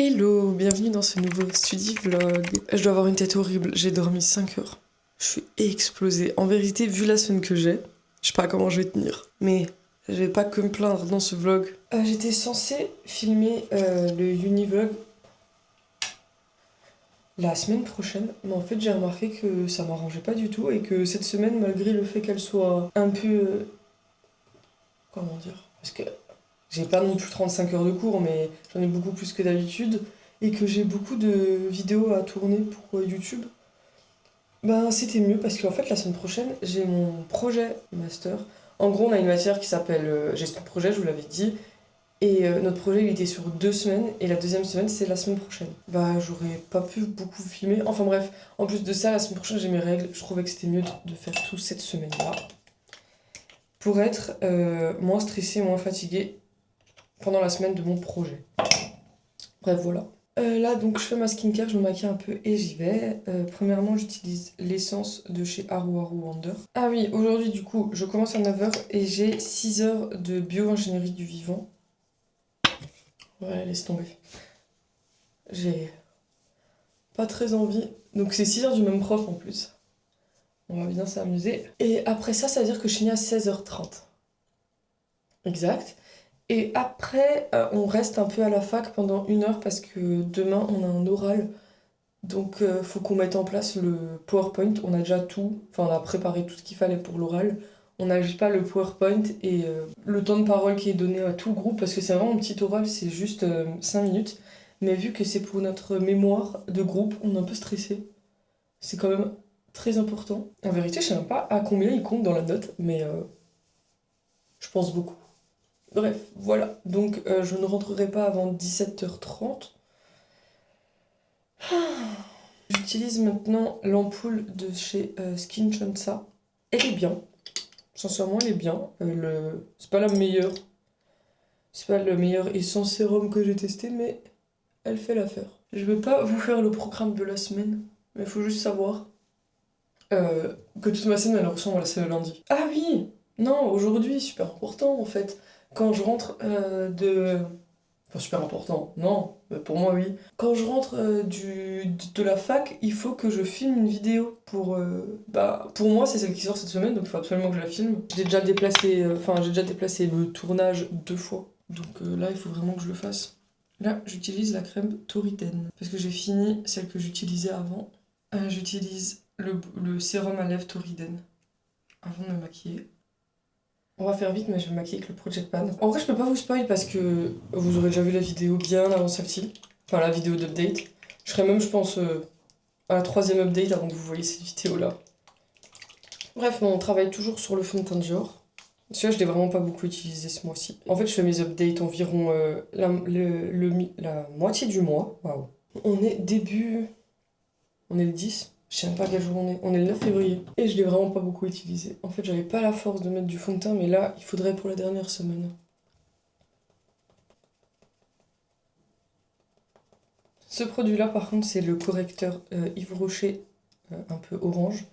Hello, bienvenue dans ce nouveau study vlog. Je dois avoir une tête horrible, j'ai dormi 5 heures. Je suis explosée. En vérité, vu la semaine que j'ai, je sais pas comment je vais tenir. Mais je vais pas que me plaindre dans ce vlog. J'étais censée filmer le Univlog la semaine prochaine, mais en fait j'ai remarqué que ça m'arrangeait pas du tout et que cette semaine, malgré le fait qu'elle soit un peu... comment dire? Parce que j'ai pas non plus 35 heures de cours, mais j'en ai beaucoup plus que d'habitude, et que j'ai beaucoup de vidéos à tourner pour YouTube, ben c'était mieux parce qu'en fait la semaine prochaine j'ai mon projet master. En gros on a une matière qui s'appelle gestion de projet, je vous l'avais dit, et notre projet il était sur 2 semaines, et la deuxième semaine c'est la semaine prochaine. Bah j'aurais pas pu beaucoup filmer, enfin bref, en plus de ça la semaine prochaine j'ai mes règles, je trouvais que c'était mieux de faire tout cette semaine-là, pour être moins stressée, moins fatiguée pendant la semaine de mon projet. Bref, voilà. Là, donc, je fais ma skincare, je me maquille un peu et j'y vais. Premièrement, j'utilise l'essence de chez Haru Haru Wonder. Ah oui, aujourd'hui, du coup, je commence à 9 heures et j'ai 6 heures de bio-ingénierie du vivant. Ouais, laisse tomber. J'ai pas très envie. Donc, c'est 6 heures du même prof en plus. On va bien s'amuser. Et après ça veut dire que je finis à 16h30. Exact. Et après, on reste un peu à la fac pendant 1 heure parce que demain, on a un oral. Donc, faut qu'on mette en place le PowerPoint. On a déjà tout, enfin, on a préparé tout ce qu'il fallait pour l'oral. On n'a juste pas le PowerPoint et le temps de parole qui est donné à tout le groupe parce que c'est vraiment un petit oral, c'est juste 5 minutes. Mais vu que c'est pour notre mémoire de groupe, on est un peu stressé. C'est quand même très important. En vérité, je sais même pas à combien il compte dans la note, mais je pense beaucoup. Bref, voilà. Donc, je ne rentrerai pas avant 17h30. J'utilise maintenant l'ampoule de chez Skin Chansa. Elle est bien. Sincèrement, elle est bien. C'est pas la meilleure. C'est pas le meilleur essence sérum que j'ai testé, mais elle fait l'affaire. Je vais pas vous faire le programme de la semaine, mais il faut juste savoir que toute ma semaine elle ressemble à celle de lundi. Ah oui! Non, aujourd'hui, super important en fait. Quand je rentre de Enfin, super important. Non, pour moi, oui. Quand je rentre de la fac, il faut que je filme une vidéo pour... bah, pour moi, c'est celle qui sort cette semaine, donc il faut absolument que je la filme. J'ai déjà déplacé le tournage 2 fois. Donc là, il faut vraiment que je le fasse. Là, j'utilise la crème Toriden. Parce que j'ai fini celle que j'utilisais avant. J'utilise le sérum à lèvres Toriden avant de me maquiller. On va faire vite, mais je vais me maquiller avec le Project Pan. En vrai, je peux pas vous spoil parce que vous aurez déjà vu la vidéo bien avant celle-ci. Enfin, la vidéo d'update. Je serai même, je pense, à la 3e update avant que vous voyez cette vidéo-là. Bref, on travaille toujours sur le fond de teint Dior. Celui-là, je l'ai vraiment pas beaucoup utilisé ce mois-ci. En fait, je fais mes updates environ la moitié du mois. Waouh. On est début... On est le 10. Je sais même pas quel jour on est. On est le 9 février. Et je l'ai vraiment pas beaucoup utilisé. En fait, j'avais pas la force de mettre du fond de teint, mais là, il faudrait pour la dernière semaine. Ce produit-là, par contre, c'est le correcteur Yves Rocher, un peu orange.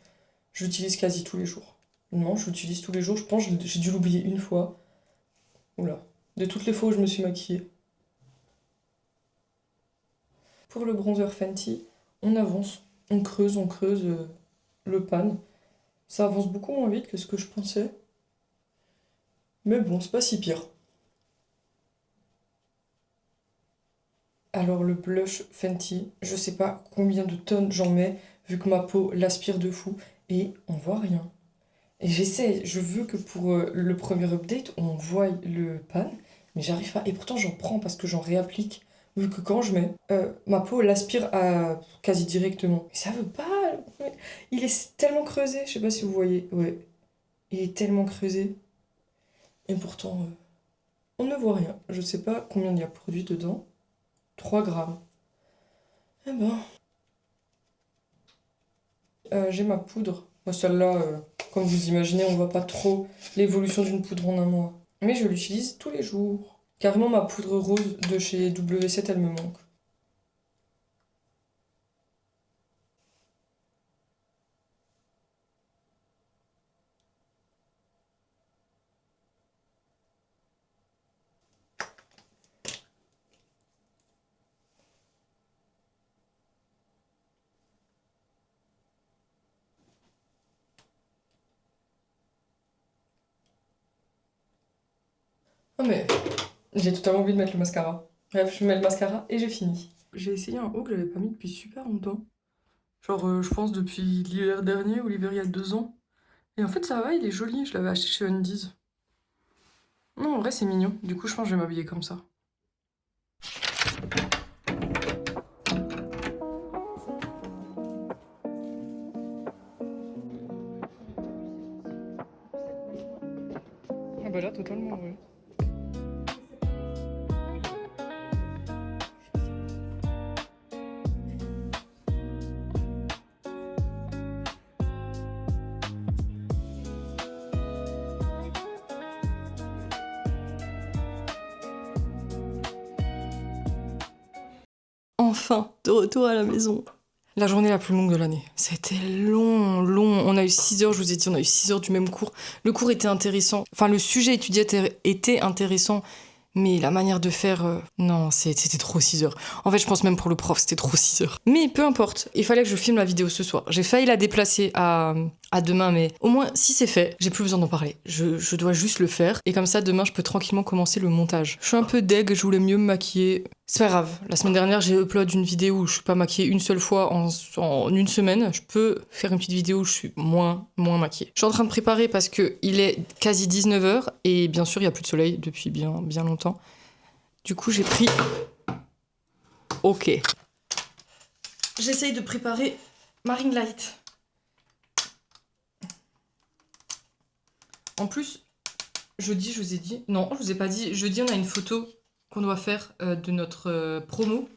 J'utilise quasi tous les jours. Non, je l'utilise tous les jours. Je pense que j'ai dû l'oublier une fois. Oula. De toutes les fois où je me suis maquillée. Pour le bronzer Fenty, on avance. On creuse le pan. Ça avance beaucoup moins vite que ce que je pensais. Mais bon, c'est pas si pire. Alors le blush Fenty, je sais pas combien de tonnes j'en mets, vu que ma peau l'aspire de fou, et on voit rien. Et j'essaie, je veux que pour le premier update, on voie le pan, mais j'arrive pas. Et pourtant j'en prends parce que j'en réapplique, vu que quand je mets, ma peau l'aspire quasi directement. Mais ça veut pas... Il est tellement creusé, je sais pas si vous voyez. Ouais, il est tellement creusé. Et pourtant, on ne voit rien. Je sais pas combien il y a produit dedans. 3 grammes. Eh ben... j'ai ma poudre. Moi, celle-là, comme vous imaginez, on voit pas trop l'évolution d'une poudre en un mois. Mais je l'utilise tous les jours. Carrément, ma poudre rose de chez W7, elle me manque. Non mais, j'ai totalement oublié de mettre le mascara. Bref, je mets le mascara et j'ai fini. J'ai essayé un haut que j'avais pas mis depuis super longtemps. Genre, je pense depuis l'hiver dernier ou l'hiver il y a 2 ans. Et en fait, ça va, il est joli. Je l'avais acheté chez Undies. Non, en vrai, c'est mignon. Du coup, je pense que je vais m'habiller comme ça. Ah bah là, totalement, ouais. Enfin, de retour à la maison. La journée la plus longue de l'année. C'était long, long. On a eu 6 heures, je vous ai dit, on a eu 6 heures du même cours. Le cours était intéressant. Enfin, le sujet étudié était intéressant. Mais la manière de faire, non, c'était trop 6 heures. En fait, je pense même pour le prof, c'était trop 6 heures. Mais peu importe, il fallait que je filme la vidéo ce soir. J'ai failli la déplacer à demain, mais au moins, si c'est fait, j'ai plus besoin d'en parler. Je dois juste le faire. Et comme ça, demain, je peux tranquillement commencer le montage. Je suis un peu deg, je voulais mieux me maquiller. C'est pas grave. La semaine dernière, j'ai upload une vidéo où je suis pas maquillée une seule fois en une semaine. Je peux faire une petite vidéo où je suis moins maquillée. Je suis en train de préparer parce que il est quasi 19h et bien sûr, il y a plus de soleil depuis bien longtemps. Du coup, j'ai pris... Ok. J'essaye de préparer ma ring light. En plus, jeudi, je vous ai dit... Non, je vous ai pas dit. Jeudi, on a une photo qu'on doit faire de notre promo.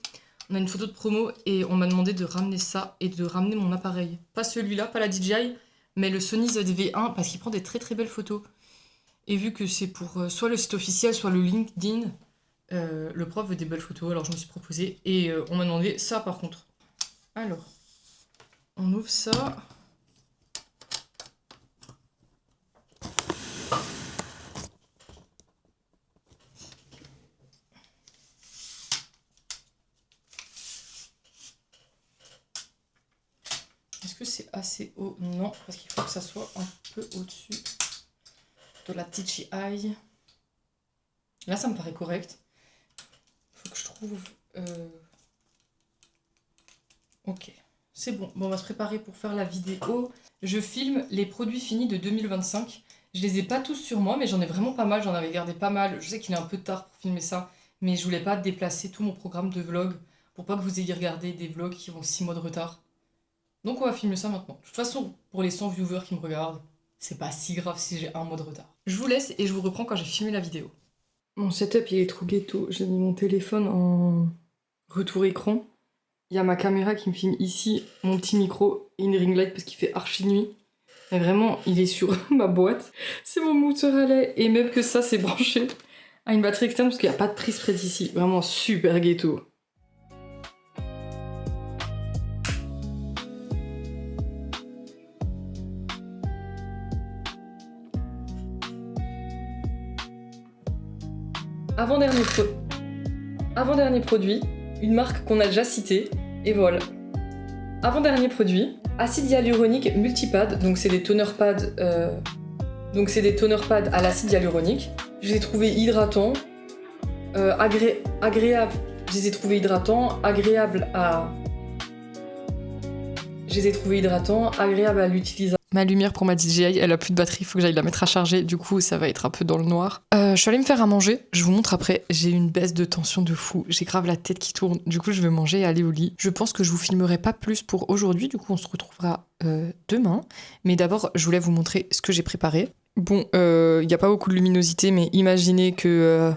On a une photo de promo et on m'a demandé de ramener ça et de ramener mon appareil. Pas celui-là, pas la DJI, mais le Sony ZV-1 parce qu'il prend des très très belles photos. Et vu que c'est pour soit le site officiel, soit le LinkedIn, le prof veut des belles photos, alors je me suis proposée. Et on m'a demandé ça par contre. Alors, on ouvre ça. Est-ce que c'est assez haut? Non, parce qu'il faut que ça soit un peu au-dessus de la DJI. Là, ça me paraît correct. Faut que je trouve... Ok, c'est bon. Bon, on va se préparer pour faire la vidéo. Je filme les produits finis de 2025. Je les ai pas tous sur moi, mais j'en ai vraiment pas mal. J'en avais gardé pas mal. Je sais qu'il est un peu tard pour filmer ça, mais je voulais pas déplacer tout mon programme de vlog pour pas que vous ayez regardé des vlogs qui ont 6 mois de retard. Donc on va filmer ça maintenant. De toute façon, pour les 100 viewers qui me regardent, c'est pas si grave si j'ai 1 mois de retard. Je vous laisse et je vous reprends quand j'ai filmé la vidéo. Mon setup, il est trop ghetto. J'ai mis mon téléphone en retour écran. Il y a ma caméra qui me filme ici, mon petit micro et une ring light parce qu'il fait archi nuit. Mais vraiment, il est sur ma boîte. C'est mon mousseur à lait. Et même que ça, c'est branché à une batterie externe parce qu'il n'y a pas de prise près d'ici. Vraiment super ghetto. Avant-dernier produit, une marque qu'on a déjà citée, et voilà. Avant-dernier produit, acide hyaluronique multipad, donc c'est des toner pads, à l'acide hyaluronique. Je les ai trouvés hydratants, agréables. Je les ai trouvés hydratants, agréables à l'utilisation. Ma lumière pour ma DJI, elle a plus de batterie, il faut que j'aille la mettre à charger, du coup ça va être un peu dans le noir. Je suis allée me faire à manger, je vous montre après, j'ai une baisse de tension de fou, j'ai grave la tête qui tourne, du coup je vais manger et aller au lit. Je pense que je vous filmerai pas plus pour aujourd'hui, du coup on se retrouvera demain. Mais d'abord, je voulais vous montrer ce que j'ai préparé. Bon, il n'y a pas beaucoup de luminosité, mais imaginez que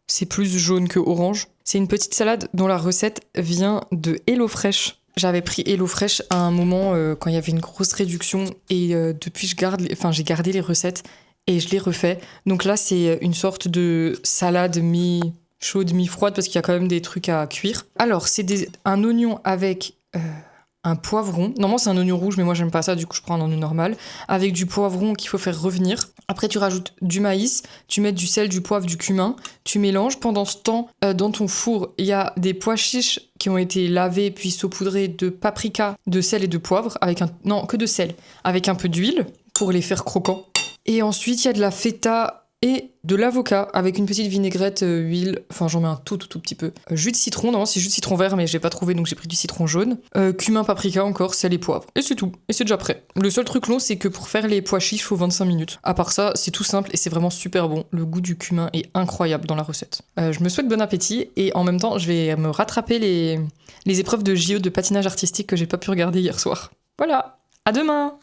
c'est plus jaune que orange. C'est une petite salade dont la recette vient de HelloFresh. J'avais pris HelloFresh à un moment quand il y avait une grosse réduction et depuis j'ai gardé les recettes et je les refais. Donc là c'est une sorte de salade mi-chaude, mi-froide parce qu'il y a quand même des trucs à cuire. Alors c'est un oignon avec un poivron. Normalement c'est un oignon rouge mais moi j'aime pas ça, du coup je prends un oignon normal. Avec du poivron qu'il faut faire revenir. Après tu rajoutes du maïs, tu mets du sel, du poivre, du cumin. Tu mélanges. Pendant ce temps, dans ton four, il y a des pois chiches qui ont été lavés puis saupoudrés de paprika, de sel et de poivre. Non, que de sel. Avec un peu d'huile pour les faire croquants. Et ensuite il y a de la feta et de l'avocat avec une petite vinaigrette, huile, enfin j'en mets un tout petit peu. Jus de citron, non, c'est jus de citron vert, mais j'ai pas trouvé donc j'ai pris du citron jaune. Cumin, paprika encore, sel et poivre. Et c'est tout, et c'est déjà prêt. Le seul truc long, c'est que pour faire les pois chiches, il faut 25 minutes. À part ça, c'est tout simple et c'est vraiment super bon. Le goût du cumin est incroyable dans la recette. Je me souhaite bon appétit et en même temps, je vais me rattraper les épreuves de JO de patinage artistique que j'ai pas pu regarder hier soir. Voilà, à demain!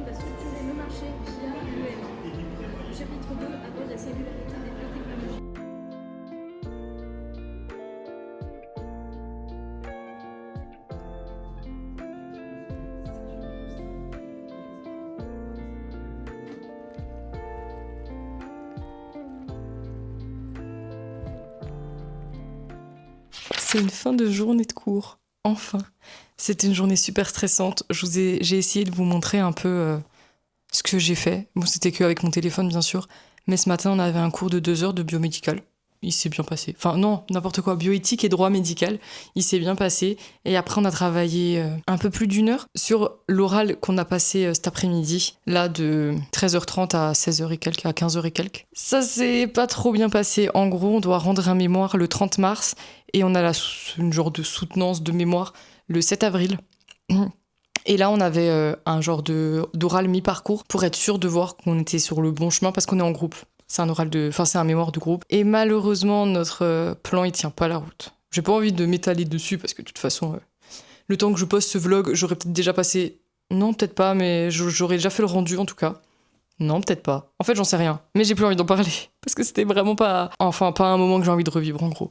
Va structurer le marché via l'EM. Le chapitre 2 aborde la singularité des biotechnologies. C'est une fin de journée de cours, enfin. C'était une journée super stressante. J'ai essayé de vous montrer un peu ce que j'ai fait. Bon, c'était qu'avec mon téléphone, bien sûr. Mais ce matin, on avait un cours de 2 heures de biomédical. Il s'est bien passé. Enfin, non, n'importe quoi. Bioéthique et droit médical. Il s'est bien passé. Et après, on a travaillé un peu plus d'1 heure sur l'oral qu'on a passé cet après-midi. Là, de 13h30 à 16h et quelques, à 15h et quelques. Ça s'est pas trop bien passé. En gros, on doit rendre un mémoire le 30 mars. Et on a une genre de soutenance de mémoire le 7 avril. Et là, on avait un genre d'oral mi-parcours pour être sûr de voir qu'on était sur le bon chemin parce qu'on est en groupe. C'est c'est un mémoire de groupe. Et malheureusement, notre plan, il tient pas la route. J'ai pas envie de m'étaler dessus parce que de toute façon, le temps que je poste ce vlog, j'aurais peut-être déjà passé... Non, peut-être pas, mais j'aurais déjà fait le rendu en tout cas. Non, peut-être pas. En fait, j'en sais rien. Mais j'ai plus envie d'en parler parce que c'était vraiment pas... Enfin, pas un moment que j'ai envie de revivre, en gros.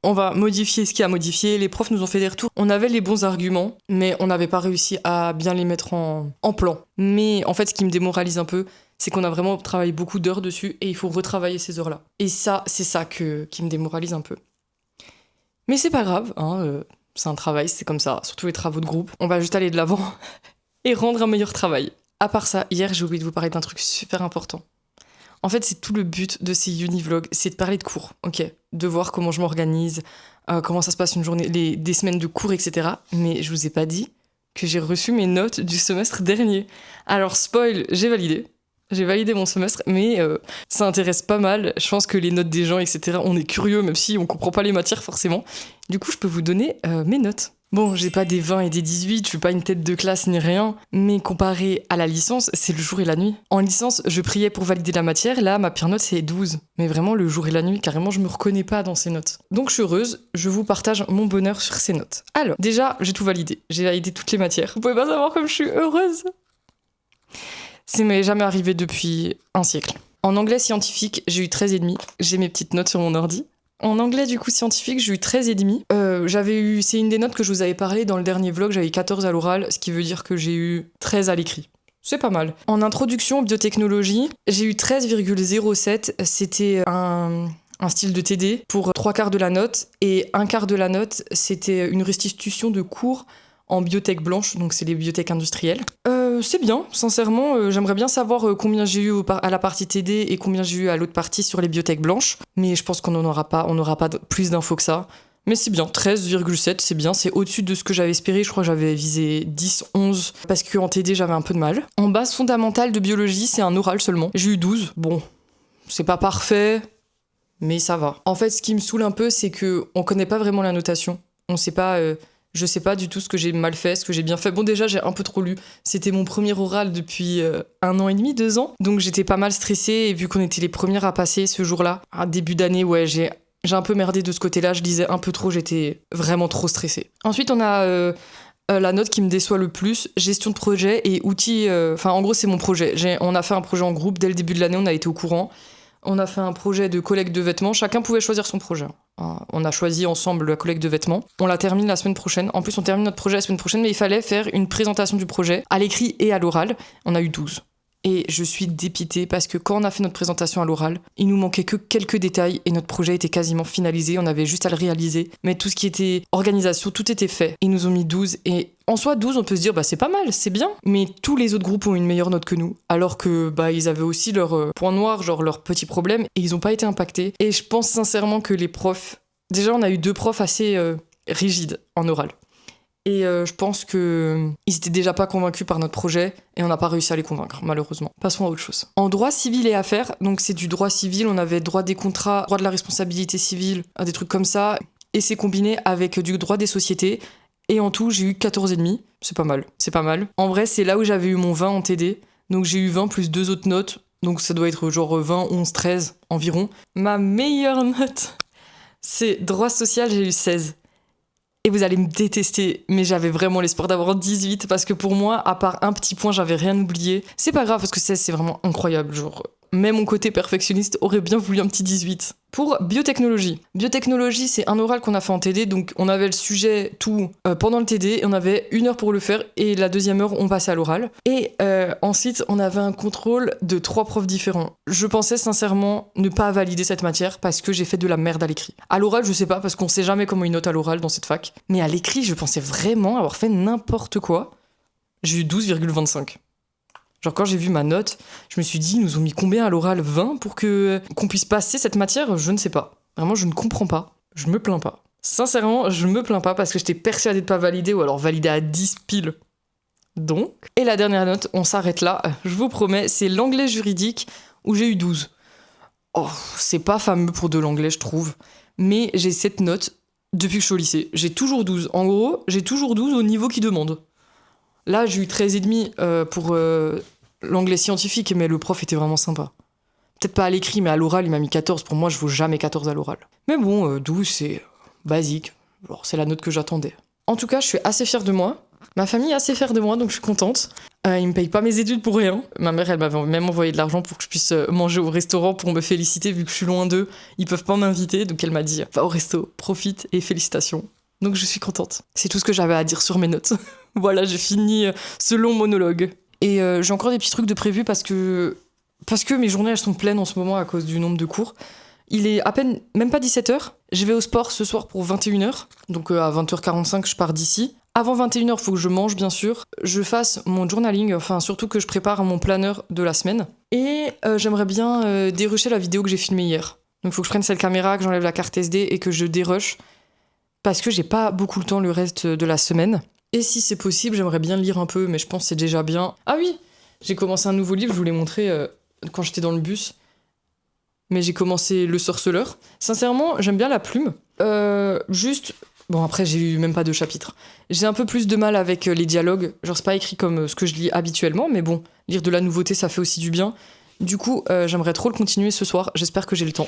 On va modifier ce qu'il y a à modifier. Les profs nous ont fait des retours. On avait les bons arguments, mais on n'avait pas réussi à bien les mettre en plan. Mais en fait, ce qui me démoralise un peu, c'est qu'on a vraiment travaillé beaucoup d'heures dessus et il faut retravailler ces heures-là. Et ça, c'est ça qui me démoralise un peu. Mais c'est pas grave, hein, c'est un travail, c'est comme ça, surtout les travaux de groupe. On va juste aller de l'avant et rendre un meilleur travail. À part ça, hier, j'ai oublié de vous parler d'un truc super important. En fait, c'est tout le but de ces univlogs, c'est de parler de cours, ok, de voir comment je m'organise, comment ça se passe une journée, des semaines de cours, etc. Mais je vous ai pas dit que j'ai reçu mes notes du semestre dernier. Alors, spoil, j'ai validé mon semestre, mais ça intéresse pas mal. Je pense que les notes des gens, etc., on est curieux, même si on comprend pas les matières forcément. Du coup, je peux vous donner mes notes. Bon, j'ai pas des 20 et des 18, je suis pas une tête de classe ni rien, mais comparé à la licence, c'est le jour et la nuit. En licence, je priais pour valider la matière, là, ma pire note, c'est 12. Mais vraiment, le jour et la nuit, carrément, je me reconnais pas dans ces notes. Donc, je suis heureuse, je vous partage mon bonheur sur ces notes. Alors, déjà, j'ai tout validé. J'ai validé toutes les matières. Vous pouvez pas savoir comme je suis heureuse. Ça m'est jamais arrivé depuis un siècle. En anglais scientifique, j'ai eu 13,5. J'ai mes petites notes sur mon ordi. En anglais, du coup, scientifique, j'ai eu 13,5. C'est une des notes que je vous avais parlé dans le dernier vlog, j'avais 14 à l'oral, ce qui veut dire que j'ai eu 13 à l'écrit. C'est pas mal. En introduction aux biotechnologies, j'ai eu 13,07. C'était un style de TD pour 3/4 de la note. Et 1/4 de la note, c'était une restitution de cours en biotech blanche, donc c'est les biotech industrielles. C'est bien, sincèrement, j'aimerais bien savoir combien j'ai eu à la partie TD et combien j'ai eu à l'autre partie sur les biotech blanches, mais je pense qu'on n'aura pas plus d'infos que ça. Mais c'est bien, 13,7, c'est bien, c'est au-dessus de ce que j'avais espéré, je crois que j'avais visé 10, 11, parce qu'en TD j'avais un peu de mal. En base fondamentale de biologie, c'est un oral seulement. J'ai eu 12, bon, c'est pas parfait, mais ça va. En fait, ce qui me saoule un peu, c'est que on connaît pas vraiment la notation. On sait pas... Je sais pas du tout ce que j'ai mal fait, ce que j'ai bien fait. Bon, déjà, j'ai un peu trop lu. C'était mon premier oral depuis 1 an et demi, 2 ans. Donc, j'étais pas mal stressée. Et vu qu'on était les premières à passer ce jour-là, à début d'année, ouais, j'ai un peu merdé de ce côté-là. Je lisais un peu trop, j'étais vraiment trop stressée. Ensuite, on a La note qui me déçoit le plus, gestion de projet et outils... en gros, c'est mon projet. On a fait un projet en groupe. Dès le début de l'année, on a été au courant. On a fait un projet de collecte de vêtements. Chacun pouvait choisir son projet. On a choisi ensemble la collecte de vêtements. On la termine la semaine prochaine. En plus, on termine notre projet la semaine prochaine, mais il fallait faire une présentation du projet à l'écrit et à l'oral. On a eu 12. Et je suis dépitée parce que quand on a fait notre présentation à l'oral, il nous manquait que quelques détails et notre projet était quasiment finalisé. On avait juste à le réaliser. Mais tout ce qui était organisation, tout était fait. Ils nous ont mis 12 et en soi, 12, on peut se dire, c'est pas mal, c'est bien. Mais tous les autres groupes ont une meilleure note que nous. Alors que, ils avaient aussi leurs points noirs, genre leurs petits problèmes et ils ont pas été impactés. Et je pense sincèrement que les profs... Déjà, on a eu 2 profs assez rigides en oral. Et je pense qu'ils étaient déjà pas convaincus par notre projet et on n'a pas réussi à les convaincre, malheureusement. Passons à autre chose. En droit civil et affaires, donc c'est du droit civil, on avait droit des contrats, droit de la responsabilité civile, des trucs comme ça, et c'est combiné avec du droit des sociétés. Et en tout, j'ai eu 14,5. C'est pas mal. En vrai, c'est là où j'avais eu mon 20 en TD, donc j'ai eu 20 plus 2 autres notes, donc ça doit être genre 20, 11, 13 environ. Ma meilleure note, c'est droit social, j'ai eu 16. Et vous allez me détester, mais j'avais vraiment l'espoir d'avoir 18 parce que pour moi, à part un petit point, j'avais rien oublié. C'est pas grave parce que 16, c'est vraiment incroyable. Genre, même mon côté perfectionniste aurait bien voulu un petit 18. Pour biotechnologie. Biotechnologie, c'est un oral qu'on a fait en TD, donc on avait le sujet tout pendant le TD, et on avait 1 heure pour le faire, et la 2e heure, on passait à l'oral. Et ensuite, on avait un contrôle de 3 profs différents. Je pensais sincèrement ne pas valider cette matière parce que j'ai fait de la merde à l'écrit. À l'oral, je sais pas, parce qu'on sait jamais comment ils notent à l'oral dans cette fac. Mais à l'écrit, je pensais vraiment avoir fait n'importe quoi. J'ai eu 12,25. Genre quand j'ai vu ma note, je me suis dit, ils nous ont mis combien à l'oral ? 20 pour qu'on puisse passer cette matière ? Je ne sais pas. Vraiment, je ne comprends pas. Je me plains pas. Sincèrement, je me plains pas parce que j'étais persuadée de pas valider ou alors valider à 10 pile. Donc, et la dernière note, on s'arrête là, je vous promets, c'est l'anglais juridique où j'ai eu 12. Oh, c'est pas fameux pour de l'anglais, je trouve. Mais j'ai cette note depuis que je suis au lycée. J'ai toujours 12. En gros, j'ai toujours 12 au niveau qu'ils demandent. Là, j'ai eu 13,5 pour l'anglais scientifique, mais le prof était vraiment sympa. Peut-être pas à l'écrit, mais à l'oral, il m'a mis 14. Pour moi, je vaux jamais 14 à l'oral. Mais bon, 12, c'est basique. Alors, c'est la note que j'attendais. En tout cas, je suis assez fière de moi. Ma famille est assez fière de moi, donc je suis contente. Ils me payent pas mes études pour rien. Ma mère, elle m'avait même envoyé de l'argent pour que je puisse manger au restaurant pour me féliciter, vu que je suis loin d'eux. Ils peuvent pas m'inviter, donc elle m'a dit, va au resto, profite et félicitations. Donc je suis contente. C'est tout ce que j'avais à dire sur mes notes. Voilà, j'ai fini ce long monologue. Et j'ai encore des petits trucs de prévus parce que mes journées, elles sont pleines en ce moment à cause du nombre de cours. Il est à peine, même pas 17h. Je vais au sport ce soir pour 21h. Donc à 20h45, je pars d'ici. Avant 21h, il faut que je mange, bien sûr. Je fasse mon journaling, enfin surtout que je prépare mon planeur de la semaine. Et j'aimerais bien dérusher la vidéo que j'ai filmée hier. Donc il faut que je prenne cette caméra, que j'enlève la carte SD et que je dérush. Parce que j'ai pas beaucoup le temps le reste de la semaine. Et si c'est possible, j'aimerais bien lire un peu, mais je pense que c'est déjà bien. Ah oui, j'ai commencé un nouveau livre, je vous l'ai montré quand j'étais dans le bus. Mais j'ai commencé Le Sorceleur. Sincèrement, j'aime bien la plume. Juste... Bon, après, j'ai eu même pas 2 chapitres. J'ai un peu plus de mal avec les dialogues. Genre, c'est pas écrit comme ce que je lis habituellement, mais bon, lire de la nouveauté, ça fait aussi du bien. Du coup, j'aimerais trop le continuer ce soir. J'espère que j'ai le temps.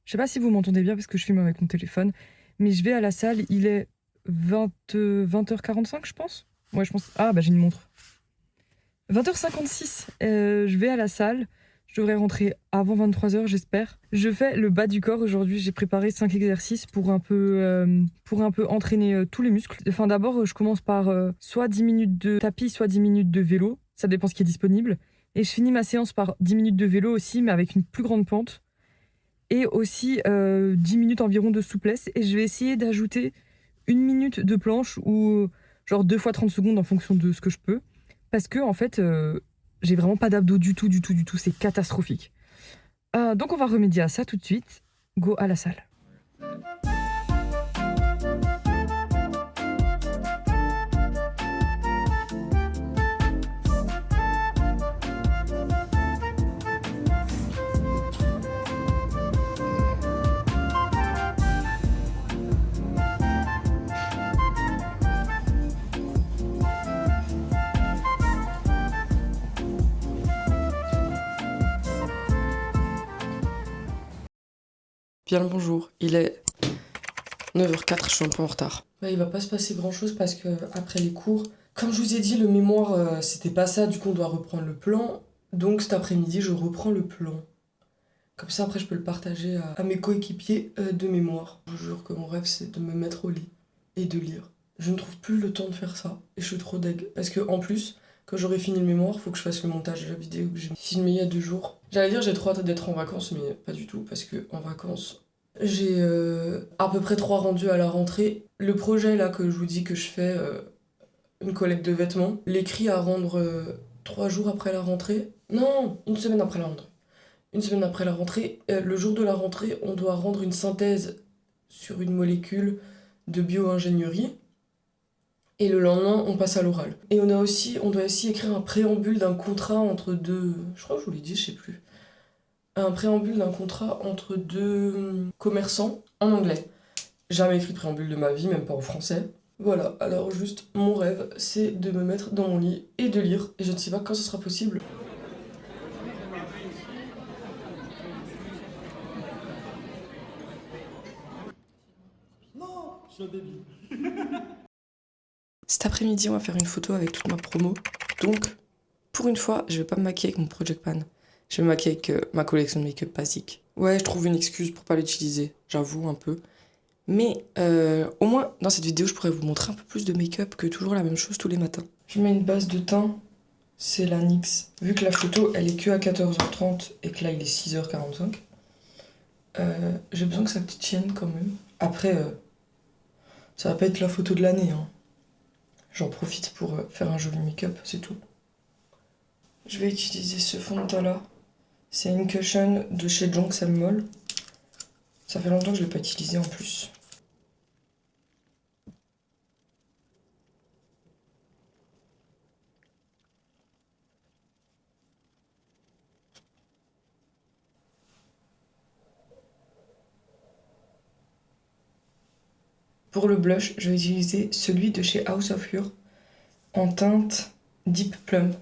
Je sais pas si vous m'entendez bien parce que je filme avec mon téléphone, mais je vais à la salle, il est 20h45 je pense. Ouais, je pense. Ah bah j'ai une montre. 20h56, je vais à la salle, je devrais rentrer avant 23h j'espère. Je fais le bas du corps aujourd'hui, j'ai préparé 5 exercices pour un peu entraîner tous les muscles. Enfin d'abord je commence par soit 10 minutes de tapis, soit 10 minutes de vélo, ça dépend ce qui est disponible. Et je finis ma séance par 10 minutes de vélo aussi, mais avec une plus grande pente. Et aussi 10 minutes environ de souplesse. Et je vais essayer d'ajouter 1 minute de planche ou genre 2 fois 30 secondes en fonction de ce que je peux. Parce que en fait, j'ai vraiment pas d'abdos du tout. C'est catastrophique. Donc on va remédier à ça tout de suite. Go à la salle. Bien le bonjour, il est 9h04, je suis un peu en retard. Bah, il va pas se passer grand chose parce que après les cours, comme je vous ai dit, le mémoire c'était pas ça, du coup on doit reprendre le plan. Donc cet après-midi, je reprends le plan. Comme ça, après, je peux le partager à mes coéquipiers de mémoire. Je vous jure que mon rêve, c'est de me mettre au lit et de lire. Je ne trouve plus le temps de faire ça. Et je suis trop deg. Parce que en plus, quand j'aurai fini le mémoire, faut que je fasse le montage de la vidéo que j'ai filmée il y a 2 jours. J'allais dire j'ai trop hâte d'être en vacances, mais pas du tout. Parce que en vacances, j'ai à peu près 3 rendus à la rentrée. Le projet là que je vous dis que je fais, une collecte de vêtements, l'écrit à rendre 3 jours après la rentrée. Non, une semaine après la rentrée. Une semaine après la rentrée, le jour de la rentrée, on doit rendre une synthèse sur une molécule de bio-ingénierie. Et le lendemain, on passe à l'oral. Et on doit aussi écrire un préambule d'un contrat entre deux... Je crois que je vous l'ai dit, je sais plus. Un préambule d'un contrat entre deux commerçants en anglais. Jamais écrit de préambule de ma vie, même pas en français. Voilà, alors juste, mon rêve, c'est de me mettre dans mon lit et de lire. Et je ne sais pas quand ce sera possible. Cet après-midi, on va faire une photo avec toute ma promo. Donc, pour une fois, je vais pas me maquiller avec mon Project Pan. Je vais me maquiller avec ma collection de make-up basique. Ouais, je trouve une excuse pour pas l'utiliser, j'avoue un peu. Mais au moins, dans cette vidéo, je pourrais vous montrer un peu plus de make-up que toujours la même chose tous les matins. Je mets une base de teint, c'est la NYX. Vu que la photo, elle est que à 14h30 et que là, il est 6h45, j'ai besoin que ça tienne quand même. Après, ça va pas être la photo de l'année, hein. J'en profite pour faire un joli make-up, c'est tout. Je vais utiliser ce fond de teint-là. C'est une cushion de chez Jonk Salmol. Ça fait longtemps que je l'ai pas utilisé en plus. Pour le blush, je vais utiliser celui de chez House of Hur en teinte Deep Plum.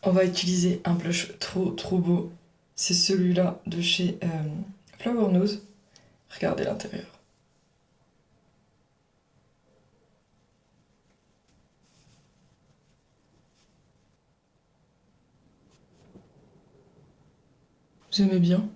On va utiliser un blush trop beau. C'est celui-là de chez Flower Nose. Regardez l'intérieur. Vous aimez bien?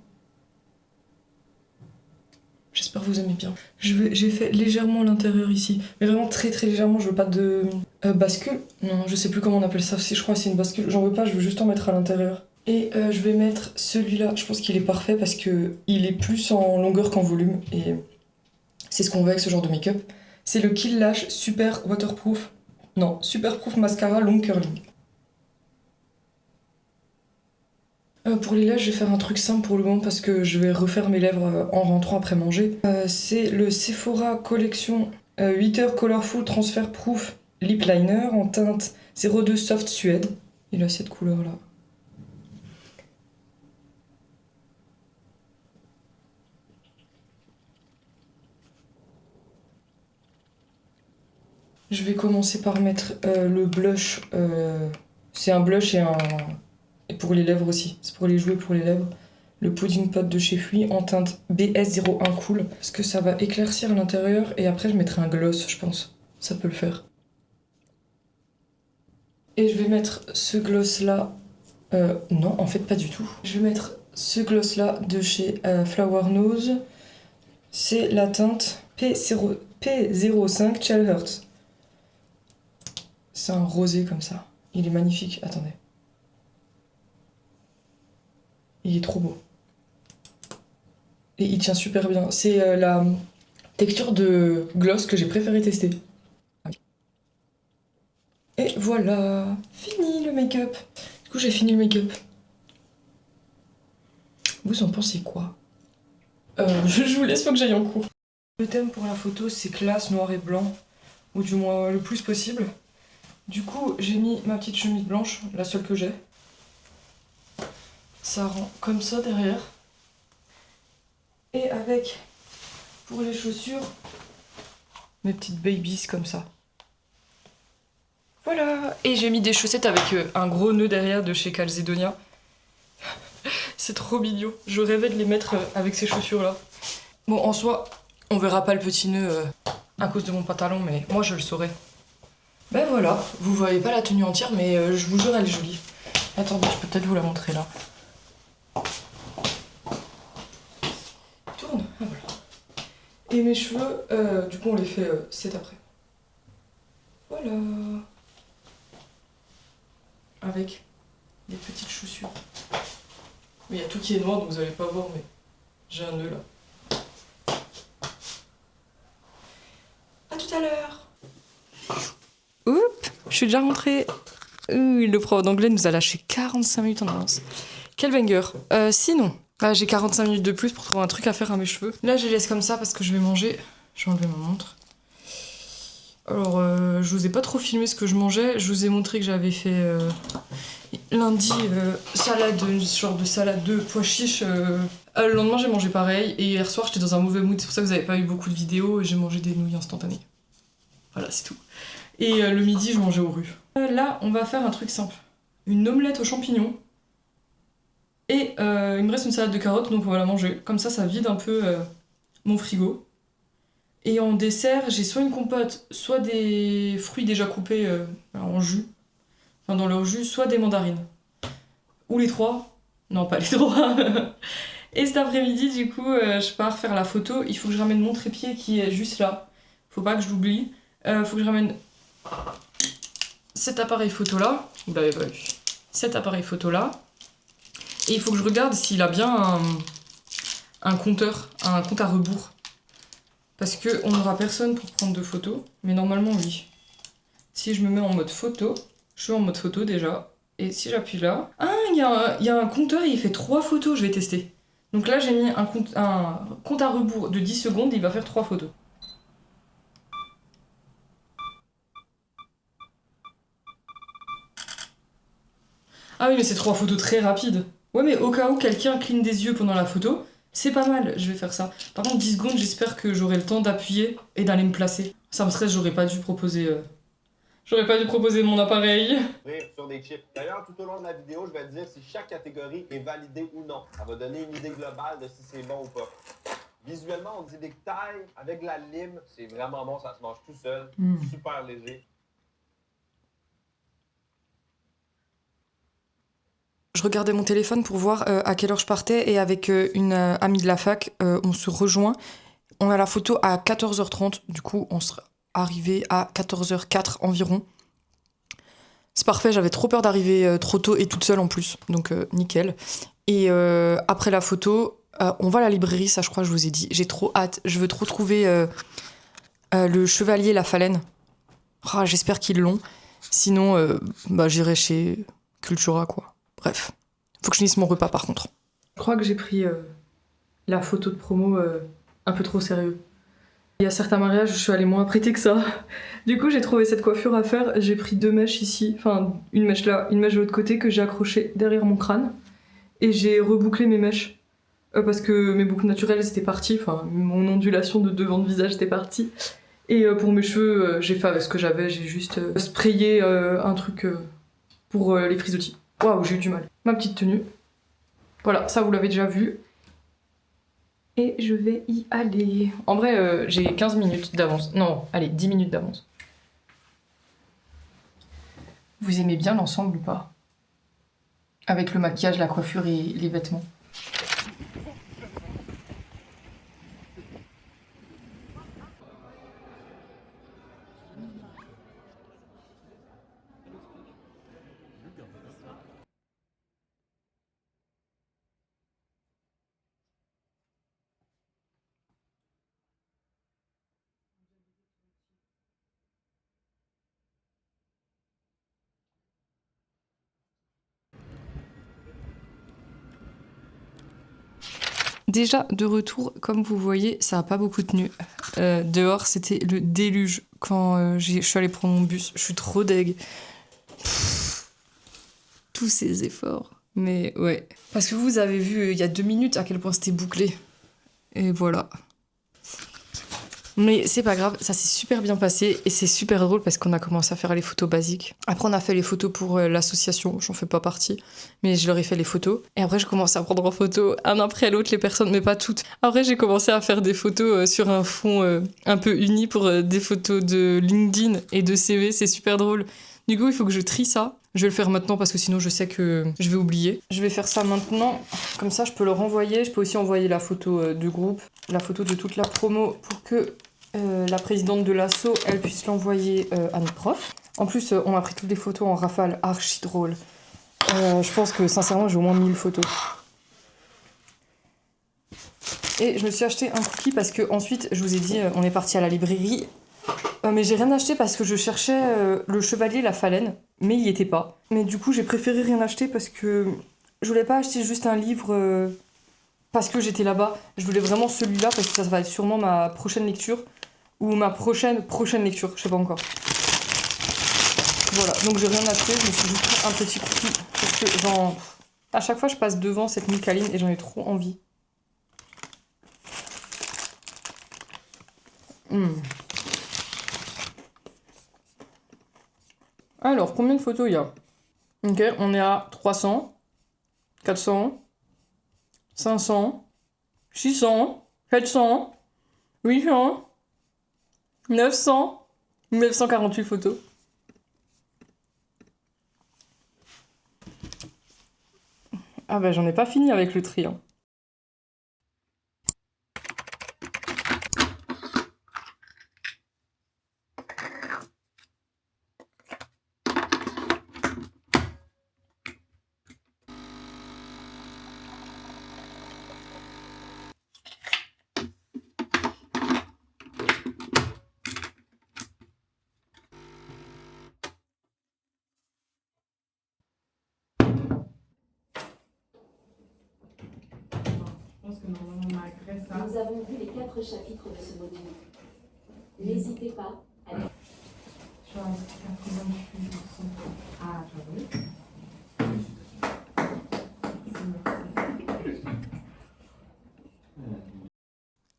J'espère que vous aimez bien. J'ai fait légèrement l'intérieur ici, mais vraiment très légèrement, je veux pas de bascule. Non, je sais plus comment on appelle ça, je crois que c'est une bascule. J'en veux pas, je veux juste en mettre à l'intérieur. Et je vais mettre celui-là, je pense qu'il est parfait parce que il est plus en longueur qu'en volume et c'est ce qu'on veut avec ce genre de make-up. C'est le Kill Lash Super Waterproof. Non, Superproof Mascara Long Curling. Pour les lèvres, je vais faire un truc simple pour le moment parce que je vais refaire mes lèvres en rentrant après manger. C'est le Sephora Collection 8h Colorful Transfer Proof Lip Liner en teinte 02 Soft Suède. Il a cette couleur-là. Je vais commencer par mettre le blush. C'est un blush et pour les lèvres aussi. C'est pour les jouer pour les lèvres. Le Pudding Pot de chez Fui en teinte BS01 Cool. Parce que ça va éclaircir l'intérieur et après je mettrai un gloss, je pense. Ça peut le faire. Et je vais mettre ce gloss là. Non, en fait pas du tout. Je vais mettre ce gloss là de chez Flower Nose. C'est la teinte P05 Chill Hearts. C'est un rosé comme ça. Il est magnifique. Attendez. Il est trop beau. Et il tient super bien. C'est la texture de gloss que j'ai préféré tester. Et voilà, fini le make-up. Du coup, j'ai fini le make-up. Vous en pensez quoi? Je vous laisse, faut que j'aille en cours. Le thème pour la photo, c'est classe, noir et blanc. Ou du moins le plus possible. Du coup, j'ai mis ma petite chemise blanche, la seule que j'ai. Ça rend comme ça derrière. Et avec, pour les chaussures, mes petites babies comme ça. Voilà. Et j'ai mis des chaussettes avec un gros nœud derrière de chez Calzedonia. C'est trop mignon. Je rêvais de les mettre avec ces chaussures-là. Bon, en soi, on verra pas le petit nœud à cause de mon pantalon, mais moi, je le saurais. Ben voilà, vous voyez pas la tenue entière, mais je vous jure, elle est jolie. Attendez, je peux peut-être vous la montrer là. Tourne, ah voilà. Et mes cheveux, du coup, on les fait cet après. Voilà. Avec des petites chaussures. Mais il y a tout qui est noir, donc vous allez pas voir, mais j'ai un nœud là. À tout à l'heure. Oups, je suis déjà rentrée. Le prof d'anglais nous a lâché 45 minutes en avance. Quel banger. Sinon, j'ai 45 minutes de plus pour trouver un truc à faire à mes cheveux. Là, je les laisse comme ça parce que je vais manger. Je vais enlever ma montre. Alors, je vous ai pas trop filmé ce que je mangeais. Je vous ai montré que j'avais fait lundi salade, une genre de salade de pois chiches. Le lendemain, j'ai mangé pareil. Et hier soir, j'étais dans un mauvais mood. C'est pour ça que vous avez pas eu beaucoup de vidéos. Et j'ai mangé des nouilles instantanées. Voilà, c'est tout. Et le midi, je mangeais aux rues. Là, on va faire un truc simple. Une omelette aux champignons. Et il me reste une salade de carottes, donc on va la manger. Comme ça vide un peu mon frigo. Et en dessert, j'ai soit une compote, soit des fruits déjà coupés en jus. Enfin, dans leur jus, soit des mandarines. Ou les trois. Non, pas les trois. Et cet après-midi, du coup, je pars faire la photo. Il faut que je ramène mon trépied qui est juste là. Faut pas que je l'oublie. Faut que je ramène cet appareil photo là. Vous l'avez pas vu. Cet appareil photo là. Et il faut que je regarde s'il a bien un compteur, un compte à rebours. Parce qu'on n'aura personne pour prendre de photos. Mais normalement, oui. Si je me mets en mode photo, je suis en mode photo déjà. Et si j'appuie là... Ah, il y a un compteur et il fait 3 photos, je vais tester. Donc là, j'ai mis un compte à rebours de 10 secondes et il va faire 3 photos. Ah oui, mais c'est 3 photos très rapides. Ouais, mais au cas où quelqu'un cligne des yeux pendant la photo, c'est pas mal, je vais faire ça. Par contre, 10 secondes, j'espère que j'aurai le temps d'appuyer et d'aller me placer. Ça me stresse, j'aurais pas dû proposer mon appareil. Sur des chips. D'ailleurs, tout au long de la vidéo, je vais te dire si chaque catégorie est validée ou non. Ça va donner une idée globale de si c'est bon ou pas. Visuellement, on dit des tailles avec la lime. C'est vraiment bon, ça se mange tout seul. Super léger. Je regardais mon téléphone pour voir à quelle heure je partais et avec une amie de la fac, on se rejoint. On a la photo à 14h30, du coup on sera arrivé à 14h04 environ. C'est parfait, j'avais trop peur d'arriver trop tôt et toute seule en plus, donc nickel. Et après la photo, on va à la librairie, ça je crois que je vous ai dit. J'ai trop hâte, je veux trop trouver le Chevalier La Phalène. Ah, j'espère qu'ils l'ont. Sinon, j'irai chez Cultura, quoi. Bref, faut que je finisse mon repas par contre. Je crois que j'ai pris la photo de promo un peu trop sérieux. Il y a certains mariages où je suis allée moins apprêtée que ça. Du coup, j'ai trouvé cette coiffure à faire. J'ai pris 2 mèches ici, enfin une mèche là, une mèche de l'autre côté que j'ai accrochée derrière mon crâne. Et j'ai rebouclé mes mèches parce que mes boucles naturelles c'était parti, enfin mon ondulation de devant de visage était partie. Et pour mes cheveux, j'ai fait avec ce que j'avais, j'ai juste sprayé un truc pour les frisottis. Waouh, j'ai eu du mal. Ma petite tenue. Voilà, ça vous l'avez déjà vu. Et je vais y aller. En vrai, j'ai 15 minutes d'avance. Non, allez, 10 minutes d'avance. Vous aimez bien l'ensemble ou pas? Avec le maquillage, la coiffure et les vêtements. Déjà, de retour, comme vous voyez, ça n'a pas beaucoup tenu. Dehors, c'était le déluge quand je suis allée prendre mon bus. Je suis trop deg. Tous ces efforts. Mais ouais. Parce que vous avez vu il y a 2 minutes à quel point c'était bouclé. Et voilà. Mais c'est pas grave, ça s'est super bien passé et c'est super drôle parce qu'on a commencé à faire les photos basiques. Après, on a fait les photos pour l'association, j'en fais pas partie, mais je leur ai fait les photos. Et après, j'ai commencé à prendre en photo un après l'autre les personnes, mais pas toutes. Après, j'ai commencé à faire des photos sur un fond un peu uni pour des photos de LinkedIn et de CV, c'est super drôle. Du coup, il faut que je trie ça. Je vais le faire maintenant parce que sinon je sais que je vais oublier. Je vais faire ça maintenant, comme ça je peux le renvoyer. Je peux aussi envoyer la photo du groupe, la photo de toute la promo pour que la présidente de l'asso, elle puisse l'envoyer à notre prof. En plus, on a pris toutes les photos en rafale, archi drôle. Je pense que sincèrement, j'ai au moins 1000 photos. Et je me suis acheté un cookie parce que ensuite, je vous ai dit, on est parti à la librairie. Mais j'ai rien acheté parce que je cherchais le Chevalier La Phalène, mais il y était pas. Mais du coup, j'ai préféré rien acheter parce que je voulais pas acheter juste un livre parce que j'étais là-bas. Je voulais vraiment celui-là parce que ça va être sûrement ma prochaine lecture ou ma prochaine lecture, je sais pas encore. Voilà, donc j'ai rien acheté, je me suis juste pris un petit cookie parce que à chaque fois je passe devant cette Milkaline et j'en ai trop envie. Alors, combien de photos il y a? Ok, on est à 300, 400, 500, 600, 700, 800, 900, 948 photos. Ah bah j'en ai pas fini avec le tri, hein. Nous avons vu les 4 chapitres de ce module. N'hésitez pas à...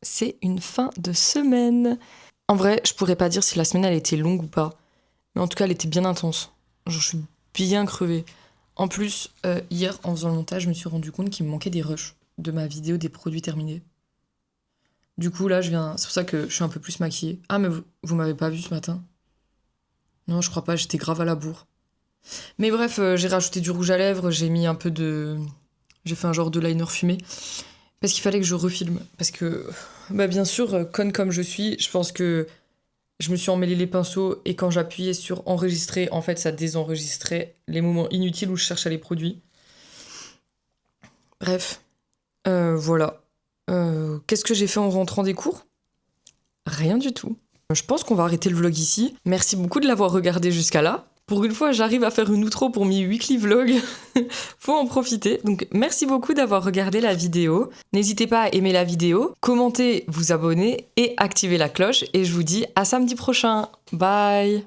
C'est une fin de semaine. En vrai, je pourrais pas dire si la semaine elle était longue ou pas. Mais en tout cas, elle était bien intense. Genre, je suis bien crevée. En plus, hier, en faisant le montage, je me suis rendu compte qu'il me manquait des rushs de ma vidéo des produits terminés. Du coup, là, c'est pour ça que je suis un peu plus maquillée. Ah, mais vous m'avez pas vu ce matin? Non, je crois pas, j'étais grave à la bourre. Mais bref, j'ai rajouté du rouge à lèvres, j'ai mis un peu de... J'ai fait un genre de liner fumé. Parce qu'il fallait que je refilme. Parce que, bah bien sûr, conne comme je suis, je pense que je me suis emmêlé les pinceaux et quand j'appuyais sur enregistrer, en fait, ça désenregistrait les moments inutiles où je cherchais les produits. Bref, voilà. Qu'est-ce que j'ai fait en rentrant des cours? Rien du tout. Je pense qu'on va arrêter le vlog ici. Merci beaucoup de l'avoir regardé jusqu'à là. Pour une fois, j'arrive à faire une outro pour mes weekly vlogs. Faut en profiter. Donc, merci beaucoup d'avoir regardé la vidéo. N'hésitez pas à aimer la vidéo, commenter, vous abonner et activer la cloche. Et je vous dis à samedi prochain. Bye!